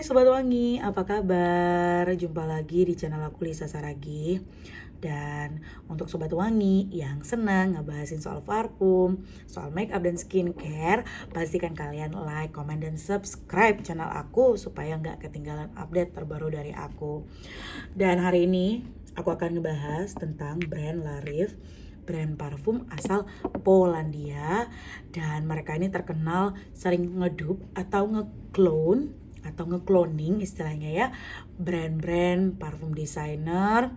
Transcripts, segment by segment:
Sobat Wangi, apa kabar? Jumpa lagi di channel aku Lisa Saragi. Dan untuk Sobat Wangi yang senang ngebahasin soal parfum, soal makeup dan skincare, pastikan kalian like, comment, dan subscribe channel aku supaya nggak ketinggalan update terbaru dari aku. Dan hari ini aku akan ngebahas tentang brand Larif, brand parfum asal Polandia, dan mereka ini terkenal sering ngedup atau nge-clone atau nge-cloning istilahnya ya, brand-brand parfum designer,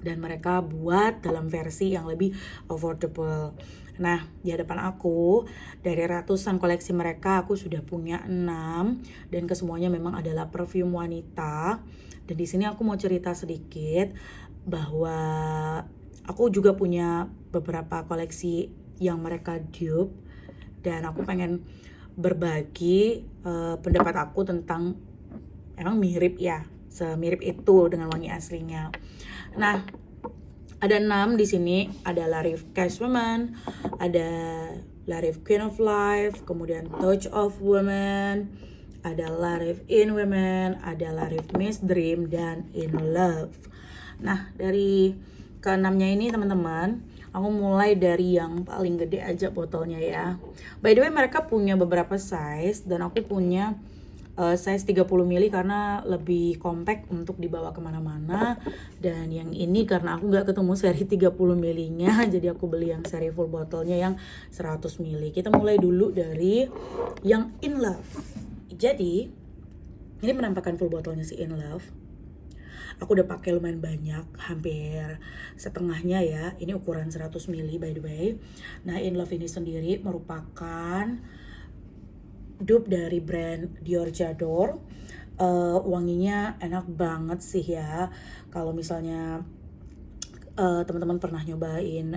dan mereka buat dalam versi yang lebih affordable. Nah, di hadapan aku dari ratusan koleksi mereka aku sudah punya 6, dan kesemuanya memang adalah perfume wanita. Dan di sini aku mau cerita sedikit bahwa aku juga punya beberapa koleksi yang mereka dupe, dan aku pengen berbagi pendapat aku tentang emang mirip ya, semirip itu dengan wangi aslinya. Nah, ada 6 di sini. Ada Larif Cash Woman, ada Larif Queen of Life, kemudian Touch of Woman, ada Larif In Women, ada Larif Miss Dream, dan In Love. Nah, dari ke-6-nya ini teman-teman, aku mulai dari yang paling gede aja botolnya ya. By the way, mereka punya beberapa size, dan aku punya size 30 ml karena lebih compact untuk dibawa kemana-mana. Dan yang ini karena aku nggak ketemu seri 30 ml nya, jadi aku beli yang seri full botolnya yang 100 ml. Kita mulai dulu dari yang In Love. Jadi ini penampakan full botolnya si In Love. Aku udah pakai lumayan banyak, hampir setengahnya ya. Ini ukuran 100 ml by the way. Nah, In Love ini sendiri merupakan dupe dari brand Dior J'adore. Wanginya enak banget sih ya. Kalau misalnya teman-teman pernah nyobain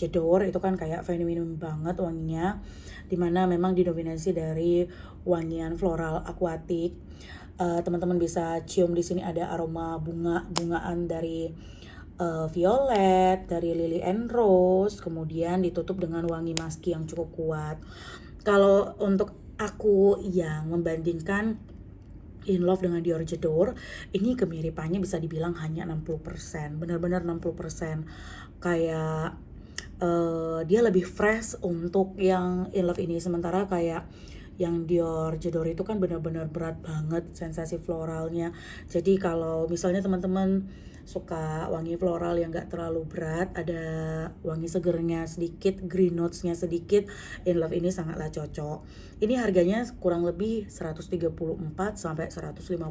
J'adore, itu kan kayak feminim banget wanginya, dimana memang didominasi dari wangian floral akuatik. Teman-teman bisa cium di sini ada aroma bunga-bungaan dari violet, dari lily and rose, kemudian ditutup dengan wangi musky yang cukup kuat. Kalau untuk aku yang membandingkan In Love dengan Dior J'adore, ini kemiripannya bisa dibilang hanya 60%, benar-benar 60%. Kayak dia lebih fresh untuk yang In Love ini, sementara kayak yang Dior J'adore itu kan benar-benar berat banget sensasi floralnya. Jadi kalau misalnya teman-teman suka wangi floral yang gak terlalu berat, ada wangi segernya sedikit, green notesnya sedikit, In Love ini sangatlah cocok. Ini harganya kurang lebih 134 sampai 150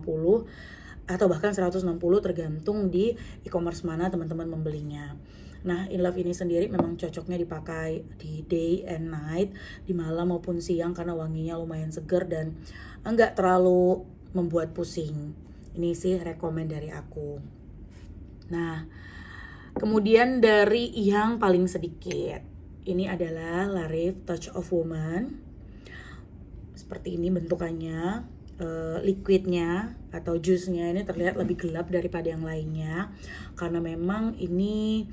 atau bahkan 160 tergantung di e-commerce mana teman-teman membelinya. Nah, In Love ini sendiri memang cocoknya dipakai di day and night, di malam maupun siang, karena wanginya lumayan seger dan enggak terlalu membuat pusing. Ini sih rekomen dari aku. Nah, kemudian dari yang paling sedikit, ini adalah Larif Touch of Woman. Seperti ini bentukannya. Liquidnya atau jusnya ini terlihat lebih gelap daripada yang lainnya, karena memang ini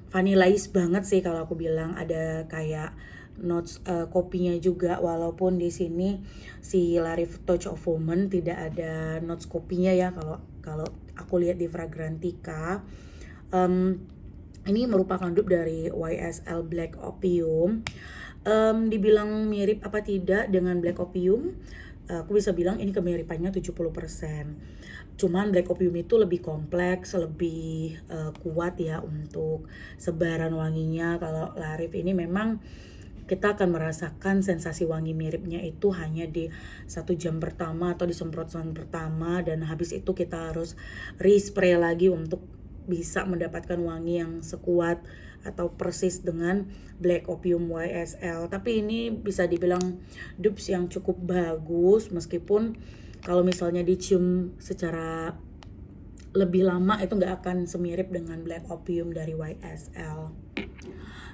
vanillais banget sih kalau aku bilang. Ada kayak notes kopinya juga, walaupun di sini si Larif Touch of Woman tidak ada notes kopinya ya kalau aku lihat di Fragrantica. Ini merupakan dupe dari YSL Black Opium. Dibilang mirip apa tidak dengan Black Opium, aku bisa bilang ini kemiripannya 70%. Cuman Black Opium itu lebih kompleks, lebih kuat ya untuk sebaran wanginya. Kalau Larif ini memang kita akan merasakan sensasi wangi miripnya itu hanya di 1 jam pertama atau di semprotan pertama, dan habis itu kita harus respray lagi untuk bisa mendapatkan wangi yang sekuat atau persis dengan Black Opium YSL. Tapi ini bisa dibilang dupes yang cukup bagus, meskipun kalau misalnya dicium secara lebih lama itu nggak akan semirip dengan Black Opium dari YSL.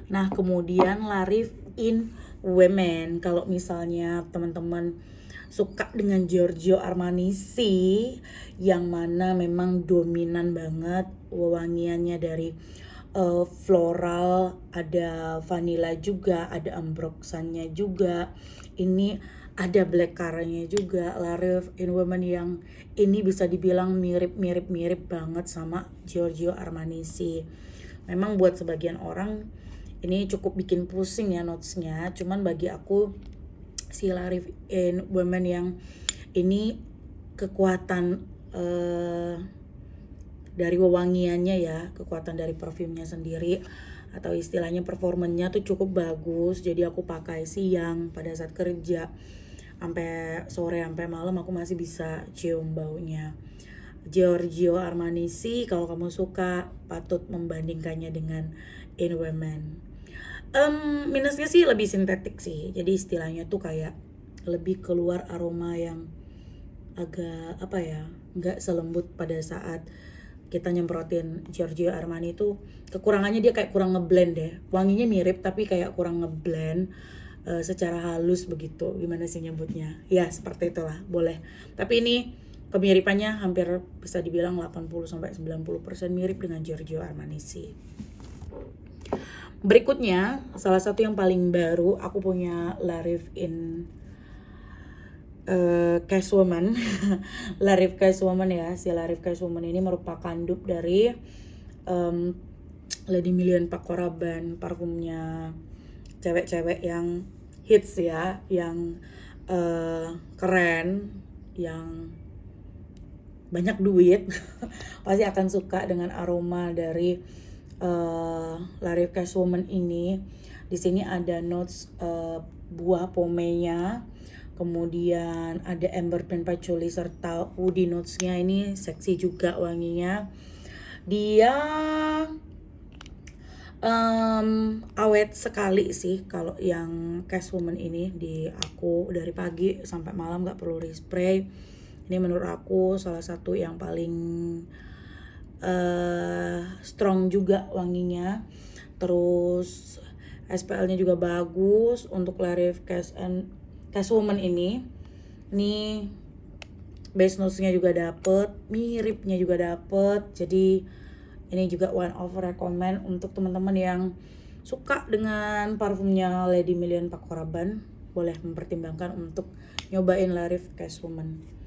Nah, kemudian Larif In Women. Kalau misalnya teman-teman suka dengan Giorgio Armani sih, yang mana memang dominan banget wangiannya dari floral, ada vanilla juga, ada ambroxannya juga. Ini ada black currant-nya juga. La Rive in Women yang ini bisa dibilang mirip banget sama Giorgio Armani sih. Memang buat sebagian orang ini cukup bikin pusing ya notes-nya, cuman bagi aku si La Rive in Women yang ini kekuatan dari wewangiannya ya, kekuatan dari parfumnya sendiri atau istilahnya performanya tuh cukup bagus. Jadi aku pakai siang pada saat kerja, sampai sore sampai malam aku masih bisa cium baunya. Giorgio Armani sih kalau kamu suka patut membandingkannya dengan In Women. Minusnya sih lebih sintetik sih, jadi istilahnya tuh kayak lebih keluar aroma yang agak apa ya, nggak selembut pada saat kita nyemprotin Giorgio Armani. Itu kekurangannya dia kayak kurang ngeblend deh, wanginya mirip tapi kayak kurang ngeblend secara halus begitu, gimana sih nyebutnya ya, seperti itulah, boleh. Tapi ini kemiripannya hampir bisa dibilang 80-90% mirip dengan Giorgio Armani sih. Berikutnya, salah satu yang paling baru, aku punya La Rive in Cashwoman. La Rive Cashwoman ya, si La Rive Cashwoman ini merupakan dupe dari Lady Million Paco Rabanne, parfumnya cewek-cewek yang hits ya, yang keren, yang banyak duit. Pasti akan suka dengan aroma dari La Rive Cashwoman ini. Di sini ada notes buah pomenya, kemudian ada amber pen patchouli serta woody notes-nya. Ini seksi juga wanginya. Dia awet sekali sih kalau yang Cashwoman ini. Di aku dari pagi sampai malam gak perlu respray. Ini menurut aku salah satu yang paling strong juga wanginya. Terus SPL-nya juga bagus untuk La Rive Cashwoman ini. Ini base notes-nya juga dapet, miripnya juga dapet. Jadi ini juga one of recommend untuk teman-teman yang suka dengan parfumnya Lady Million Paco Rabanne. Boleh mempertimbangkan untuk nyobain La Rive Cashwoman.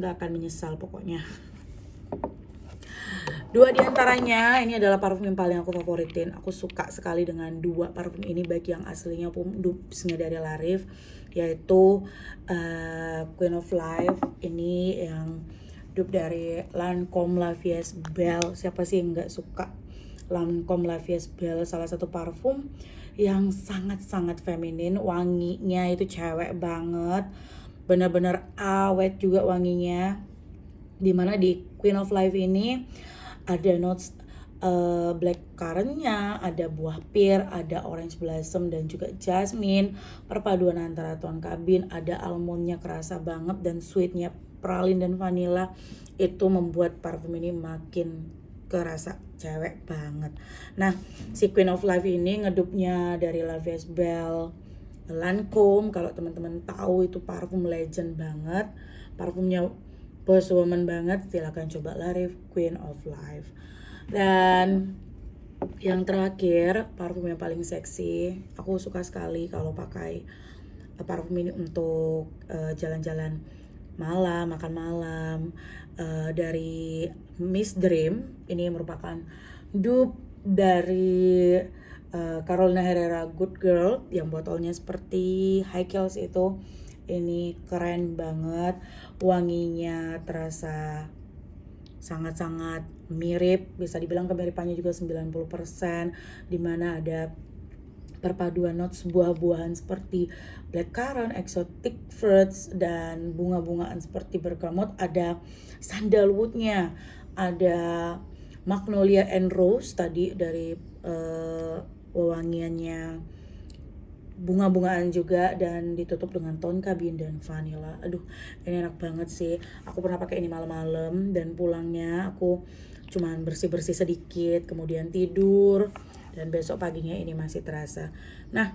Nggak akan menyesal pokoknya. Dua diantaranya ini adalah parfum yang paling aku favoritin. Aku suka sekali dengan dua parfum ini, baik yang aslinya maupun dupesnya dari La Rive, yaitu Queen of Life. Ini yang dupe dari Lancôme La Vie Belle. Siapa sih yang nggak suka Lancôme La Vie Belle? Salah satu parfum yang sangat-sangat feminin, wanginya itu cewek banget, benar-benar awet juga wanginya. Dimana di Queen of Life ini ada notes black currant-nya, ada buah pear, ada orange blossom dan juga jasmine. Perpaduan antara tone kabin, ada almondnya kerasa banget, dan sweetnya pralin dan vanilla. Itu membuat parfum ini makin kerasa cewek banget. Nah, si Queen of Life ini ngedupnya dari La Vie Belle Lancôme. Kalau teman-teman tahu itu parfum legend banget, parfumnya boss woman banget. Silahkan coba La Rive Queen of Life. Dan yang terakhir, parfum yang paling seksi. Aku suka sekali kalau pakai parfum ini untuk jalan-jalan malam, makan malam. Dari Miss Dream. Ini merupakan dupe dari Carolina Herrera Good Girl yang botolnya seperti high heels itu. Ini keren banget, wanginya terasa sangat-sangat mirip, bisa dibilang kemiripannya juga 90%, dimana ada perpaduan notes buah-buahan seperti blackcurrant, exotic fruits, dan bunga-bungaan seperti bergamot. Ada sandalwoodnya, ada magnolia and rose tadi dari wewangiannya, bunga-bungaan juga, dan ditutup dengan tone kabin dan vanilla. Aduh, ini enak banget sih. Aku pernah pakai ini malam-malam dan pulangnya aku cuman bersih-bersih sedikit, kemudian tidur, dan besok paginya ini masih terasa. Nah,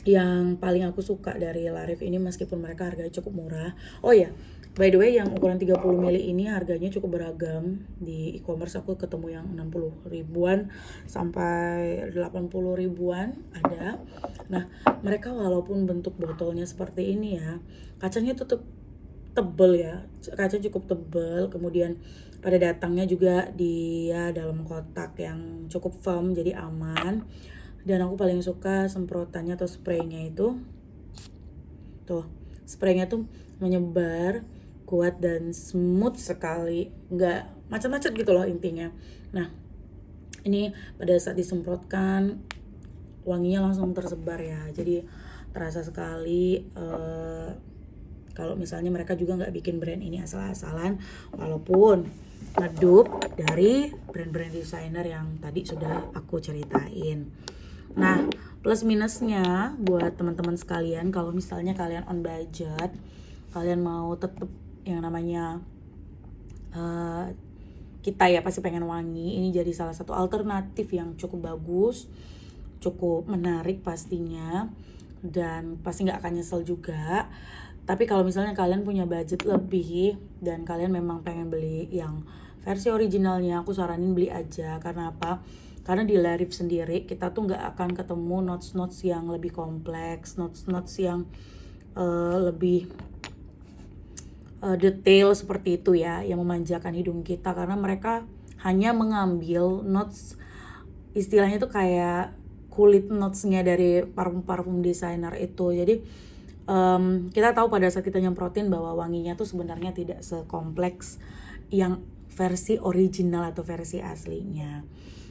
yang paling aku suka dari La Rive ini, meskipun mereka harganya cukup murah. Oh ya, By the way, yang ukuran 30 ml ini harganya cukup beragam. Di e-commerce aku ketemu yang 60 ribuan sampai 80 ribuan ada. Nah, mereka walaupun bentuk botolnya seperti ini ya, kacanya tetap tebel ya. Kaca cukup tebel, kemudian pada datangnya juga dia dalam kotak yang cukup firm, jadi aman. Dan aku paling suka semprotannya atau spraynya itu. Tuh, spraynya tuh menyebar kuat dan smooth sekali, nggak macet-macet gitu loh intinya. Nah, ini pada saat disemprotkan wanginya langsung tersebar ya, jadi terasa sekali. Kalau misalnya mereka juga nggak bikin brand ini asal-asalan, walaupun ngedup dari brand-brand desainer yang tadi sudah aku ceritain. Nah, plus minusnya buat teman-teman sekalian, kalau misalnya kalian on budget, kalian mau tetap yang namanya kita ya pasti pengen wangi, ini jadi salah satu alternatif yang cukup bagus, cukup menarik pastinya, dan pasti nggak akan nyesel juga. Tapi kalau misalnya kalian punya budget lebih dan kalian memang pengen beli yang versi originalnya, aku saranin beli aja. Karena apa? Karena di Larif sendiri kita tuh nggak akan ketemu notes-notes yang lebih kompleks, notes-notes yang lebih detail seperti itu ya, yang memanjakan hidung kita. Karena mereka hanya mengambil notes, istilahnya tuh kayak kulit notesnya dari parfum-parfum desainer itu. Jadi kita tahu pada saat kita nyemprotin bahwa wanginya tuh sebenarnya tidak sekompleks yang versi original atau versi aslinya.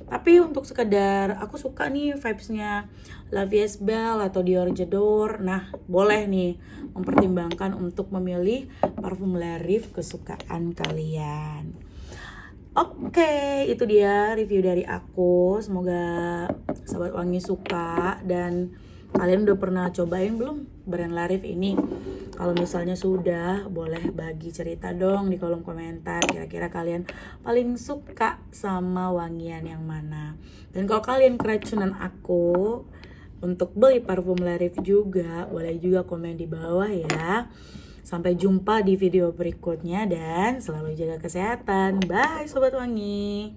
Tapi untuk sekedar aku suka nih vibesnya La Vie Belle atau Dior J'adore, nah boleh nih mempertimbangkan untuk memilih parfum Larif kesukaan kalian. Oke, itu dia review dari aku. Semoga Sobat Wangi suka dan kalian udah pernah cobain belum brand Larif ini? Kalau misalnya sudah, boleh bagi cerita dong di kolom komentar. Kira-kira kalian paling suka sama wangian yang mana? Dan kalau kalian keracunan aku untuk beli parfum Larif juga, boleh juga komen di bawah ya. Sampai jumpa di video berikutnya dan selalu jaga kesehatan. Bye Sobat Wangi.